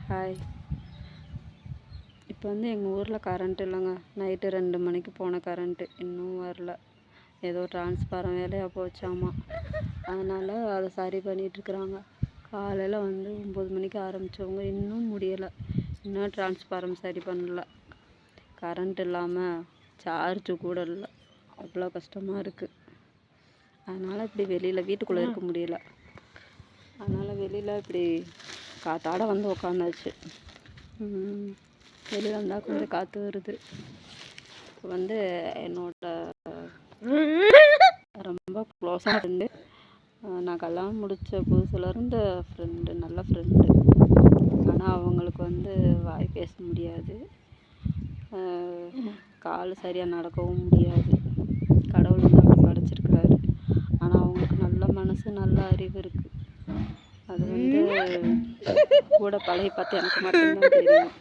Hi. இப்போ வந்து எங்கள் ஊரில் கரண்ட் இல்லைங்க. நைட்டு 2 மணிக்கு போன கரண்ட்டு இன்னும் வரல. ஏதோ டிரான்ஸ்ஃபாரம் வேலையாக போச்சாமா. அதனால் அதை சரி பண்ணிகிட்ருக்குறாங்க. காலையில் வந்து 9 மணிக்கு ஆரம்பித்தவங்க இன்னும் முடியலை. இன்னும் டிரான்ஸ்ஃபாரம் சரி பண்ணல. கரண்ட் இல்லாமல் சார்ஜு கூட இல்லை. அவ்வளோ கஷ்டமாக இருக்குது. அதனால் இப்படி வெளியில் வீட்டுக்குள்ளே இருக்க முடியல. அதனால் வெளியில் இப்படி காத்தாட வந்து உக்காந்தாச்சு. வெளியில் வந்தால் கொஞ்சம் காற்று வருது. இப்போ வந்து என்னோட ரொம்ப க்ளோஸாக ஃப்ரெண்டு, நான் கல்யாணம் முடித்த புதுசுலேருந்து ஃப்ரெண்டு, நல்ல ஃப்ரெண்டு. ஆனால் அவங்களுக்கு வந்து வாய் பேச முடியாது, கால் சரியாக நடக்கவும் முடியாது. கடவுள் வந்து அப்படி படைச்சிருக்கிறாரு. ஆனால் அவங்களுக்கு நல்ல மனசு, நல்ல அறிவு இருக்குது. அது வந்து கூட பழகி பார்த்து எனக்கு மட்டும்தான் தெரியும்.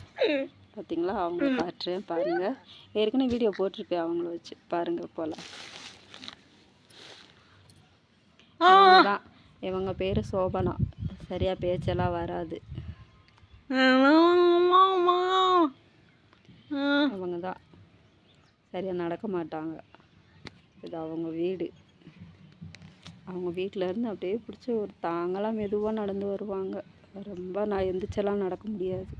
பார்த்தீங்களா, அவங்கள காட்டுறேன் பாருங்கள். ஏற்கனவே வீடியோ போட்டிருப்பேன் அவங்கள வச்சு, பாருங்கள் போகலாம். தான் இவங்க பேர் சோபனா. சரியாக பேச்செல்லாம் வராது. அவங்க தான் சரியாக நடக்க மாட்டாங்க. இது அவங்க வீடு. அவங்க வீட்டிலேருந்து அப்படியே பிடிச்சி ஒரு தாங்கலாம் மெதுவாக நடந்து வருவாங்க. ரொம்ப நான் எந்திரிச்செல்லாம் நடக்க முடியாது.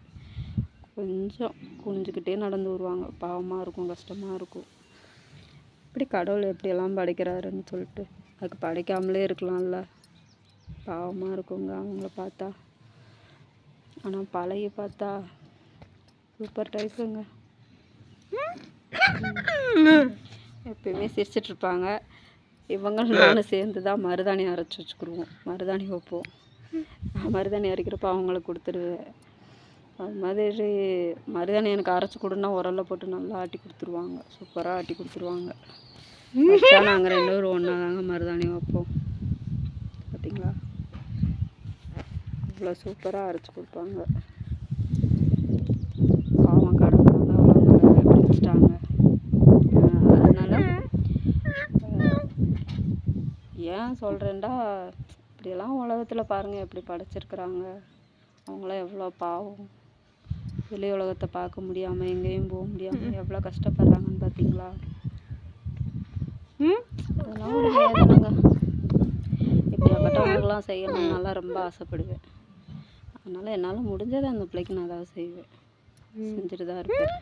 கொஞ்சம் குனிஞ்சிக்கிட்டே நடந்து வருவாங்க. பாவமாக இருக்கும், கஷ்டமாக இருக்கும். இப்படி கடவுள் எப்படியெல்லாம் படைக்கிறாருன்னு சொல்லிட்டு அதுக்கு படைக்காமலே இருக்கலாம்ல. பாவமாக இருக்குங்க அவங்கள பார்த்தா. ஆனால் பழகி பார்த்தா சூப்பர் டைப்புங்க. எப்பயுமே சிரிச்சிட்ருப்பாங்க. இவங்களும் நானும் சேர்ந்து தான் மருதாணி அரைச்சி வச்சுக்கிடுவோம். மருதாணி வைப்போம். மருதாணி அரைக்கிறப்ப அவங்களுக்கு கொடுத்துருவேன். அது மாதிரி மருதாணி எனக்கு அரைச்சி கொடுன்னா உரலில் போட்டு நல்லா ஆட்டி கொடுத்துருவாங்க. சூப்பராக ஆட்டி கொடுத்துருவாங்க. வச்சா நாங்கள் 2 பேரும் ஒன்றா தாங்க மருதாணி வைப்போம். பார்த்தீங்களா, இவ்வளோ சூப்பராக அரைச்சி கொடுப்பாங்க. பாவம் கடவுள் அவங்க பிடிச்சிட்டாங்க. அதனால் ஏன் சொல்கிறேன்டா, இப்படியெல்லாம் உலகத்தில் பாருங்கள் எப்படி படைச்சிருக்கிறாங்க. அவங்களாம் எவ்வளோ பாவம். வெளி உலகத்தை பார்க்க முடியாமல், எங்கேயும் போக முடியாமல் எவ்வளோ கஷ்டப்படுறாங்கன்னு பார்த்தீங்களா. அதெல்லாம் ஒரு வேதனைங்க. இப்படியாப்பட்டவங்களுக்கெல்லாம் செய்யணும்னால ரொம்ப ஆசைப்படுவேன். அதனால் என்னால் முடிஞ்சதை அந்த பிள்ளைக்கு நான் ஏதாவது செய்வேன், செஞ்சுட்டு தான் இருப்பேன்.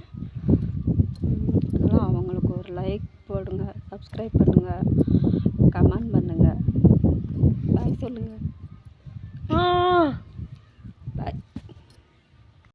அதனால் அவங்களுக்கு ஒரு லைக் போடுங்க, சப்ஸ்கிரைப் பண்ணுங்கள், கமெண்ட் பண்ணுங்கள், பாய் சொல்லுங்கள்.